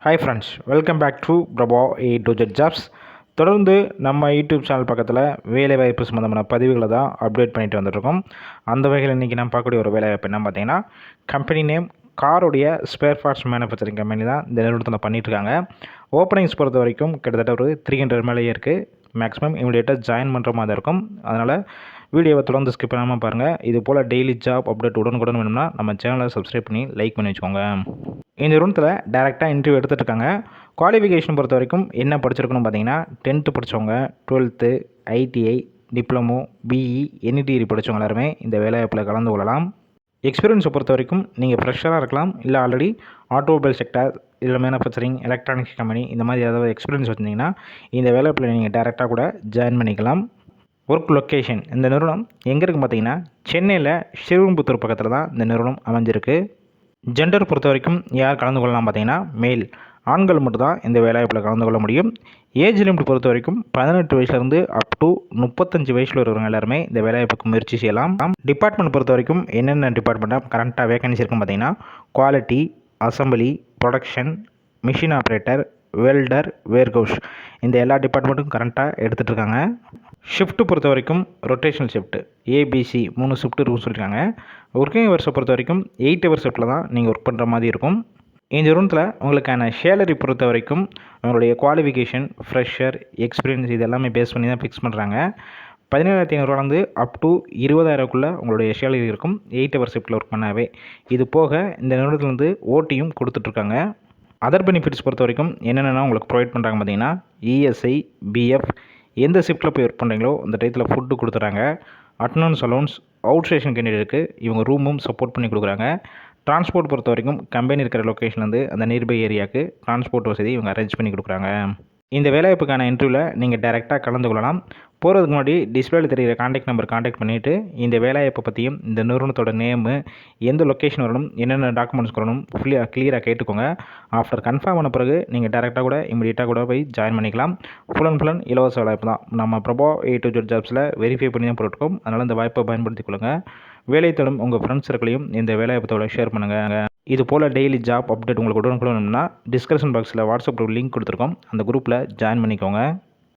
Hi friends, welcome back to Prabha A to Z jobs. தொடர்ந்து நம்ம YouTube channel பக்கத்தில் வேலைவாய்ப்பு சம்மந்தமான பதிவுகளை தான் அப்டேட் பண்ணிட்டு வந்துட்டுருக்கோம். அந்த வகையில் இன்றைக்கி நம்ம பார்க்கக்கூடிய ஒரு வேலைவாய்ப்பு என்ன பார்த்தீங்கன்னா, கம்பெனி நேம் காருடைய ஸ்பேர் பார்ட்ஸ் மேனுஃபேக்சரிங் கம்பெனி தான் இந்த நிறுவனத்தில் பண்ணிகிட்ருக்காங்க. ஓப்பனிங்ஸ் பொறுத்த வரைக்கும் கிட்டத்தட்ட ஒரு 300 மேலேயே இருக்குது. மேக்ஸிமம் இமிடியேட்டாக ஜாயின் பண்ணுற மாதிரி இருக்கும். அதனால் வீடியோவை தொடர்ந்து ஸ்கிப் பண்ணாமல் பாருங்கள். இது போல் டெய்லி ஜாப் அப்டேட் உடனுக்குடன் வேணும்னா நம்ம சேனலை சப்ஸ்கிரைப் பண்ணி லைக் பண்ணி வச்சுக்கோங்க. இந்த நிறுவனத்தில் டேரெக்டாக இன்டர்வியூ எடுத்துகிட்டு இருக்காங்க. குவாலிஃபிகேஷன் பொறுத்த வரைக்கும் என்ன படிச்சிருக்கணும் பார்த்தீங்கன்னா, 10th படித்தவங்க, 12th, ITI, diploma, BE, any degree படித்தவங்க எல்லாருமே இந்த வேலைவாய்ப்பில் கலந்து கொள்ளலாம். எக்ஸ்பீரியன்ஸை பொறுத்த வரைக்கும் நீங்கள் ஃப்ரெஷராக இருக்கலாம், இல்லை ஆல்ரெடி ஆட்டோமொபைல் செக்டர், இல்லை மேனுஃபேக்சரிங், எலக்ட்ரானிக்ஸ் கம்பெனி இந்த மாதிரி ஏதாவது எக்ஸ்பீரியன்ஸ் வச்சுருந்தீங்கன்னா இந்த வேலைவாய்ப்பில் நீங்கள் டேரெக்டாக கூட ஜாயின் பண்ணிக்கலாம். ஒர்க் லொக்கேஷன் இந்த நிறுவனம் எங்கே இருக்குன்னு பார்த்தீங்கன்னா, சென்னையில் ஸ்ரீவில்லிபுத்தூர் பக்கத்தில் தான் இந்த நிறுவனம் அமைஞ்சிருக்கு. ஜெண்டர் பொறுத்த வரைக்கும் யார் கலந்து கொள்ளலாம் பார்த்தீங்கன்னா, மேல் ஆண்கள் மட்டும் தான் இந்த வேலைவாய்ப்பில் கலந்து கொள்ள முடியும். ஏஜ் லிமிட் பொறுத்த வரைக்கும் 18 வயசுலேருந்து அப் டு 35 வயசில் இருக்கிறவங்க எல்லாருமே இந்த வேலைவாய்ப்புக்கு முயற்சி செய்யலாம். டிபார்ட்மெண்ட் பொறுத்த வரைக்கும் என்னென்ன டிபார்ட்மெண்ட்டாக கரண்ட்டாக வேகன்சி இருக்குன்னு பார்த்தீங்கன்னா, quality, assembly, production, machine operator, welder, warehouse இந்த எல்லா டிபார்ட்மெண்ட்டும் கரண்ட்டாக எடுத்துகிட்டு இருக்காங்க. ஷிஃப்ட்டு பொறுத்த வரைக்கும் rotational shift ABC 3 shift rules சொல்லியிருக்காங்க. ஒர்க்கிங் ஹவர்ஸை பொறுத்த வரைக்கும் 8 ஹவர் ஷிஃப்ட்டில் தான் நீங்கள் ஒர்க் பண்ணுற மாதிரி இருக்கும். இந்த நிறுவனத்தில் உங்களுக்கான சேலரி பொறுத்த வரைக்கும் உங்களுடைய குவாலிஃபிகேஷன், ஃப்ரெஷர், எக்ஸ்பீரியன்ஸ் இது எல்லாமே பேஸ் பண்ணி தான் ஃபிக்ஸ் பண்ணுறாங்க. 17,500 அப் டு 20,000க்குள்ளே உங்களுடைய சேலரி இருக்கும் 8 ஹவர் ஷிஃப்ட்டில் ஒர்க் பண்ணாவே. இது போக இந்த நிறுவனத்துலேருந்து ஓட்டியும் கொடுத்துட்ருக்காங்க. அதர் பெனிஃபிட்ஸ் பொறுத்த வரைக்கும் என்னென்னா உங்களுக்கு ப்ரொவைட் பண்ணுறாங்க பார்த்தீங்கன்னா, ESI, BF எந்த ஷிஃப்ட்டில் போய் ஒர்க் பண்ணுறீங்களோ அந்த டயத்தில் ஃபுட்டு கொடுத்துட்றாங்க. அட்டனன்ஸ் அலோன்ஸ், அவுட் ஸ்டேஷன் கேண்டிடேட்டுக்கு இவங்க ரூமும் சப்போர்ட் பண்ணி கொடுக்குறாங்க. டிரான்ஸ்போர்ட் பொறுத்த வரைக்கும் கம்பெனி இருக்கிற லொக்கேஷன்லேருந்து அந்த நியர்பை ஏரியாவுக்கு டிரான்ஸ்போர்ட் வசதி இவங்க அரேஞ்ச் பண்ணி கொடுக்குறாங்க. இந்த வேலைவாய்ப்புக்கான இன்டர்வியூவில் நீங்கள் டேரெக்டாக கலந்து கொள்ளலாம். போகிறதுக்கு முன்னாடி டிஸ்பிளேல தெரிகிற காண்டாக்ட் நம்பர் காண்டாக்ட் பண்ணிவிட்டு இந்த வேலைவாய்ப்பை பற்றியும் இந்த நிறுவனத்தோட நேமு, எந்த லொக்கேஷன் வரணும், என்னென்ன டாக்குமெண்ட்ஸ் வரணும் கிளியராக கேட்டுக்கோங்க. ஆஃப்டர் கன்ஃபார்ம் ஆன பிறகு நீங்கள் டேரெக்டாக கூட இமீடியட்டாக கூட போய் ஜாயின் பண்ணிக்கலாம். ஃபுல் அண்ட் இலவச வேலைவாய்ப்பு தான். நம்ம பிரபா A to Z ஜாப்ஸில் வெரிஃபை பண்ணி தான் போட்டுருக்கோம். அதனால் இந்த வாய்ப்பை பயன்படுத்திக் கொள்ளுங்கள். வேலை தேடும் உங்கள் ஃப்ரெண்ட்ஸ் சர்க்கிளையும் இந்த வேலைவாய்ப்பத்தோட ஷேர் பண்ணுங்கள். இது போல் டெய்லி ஜாப் அப்டேட் உங்களுக்கு உடனுக்குடன் வேணும்னா டிஸ்கிரிப்ஷன் பாக்ஸில் வாட்ஸ்அப் குரூப் லிங்க் கொடுத்துருக்கோம். அந்த குரூப்பில் ஜாயின் பண்ணிக்கோங்க.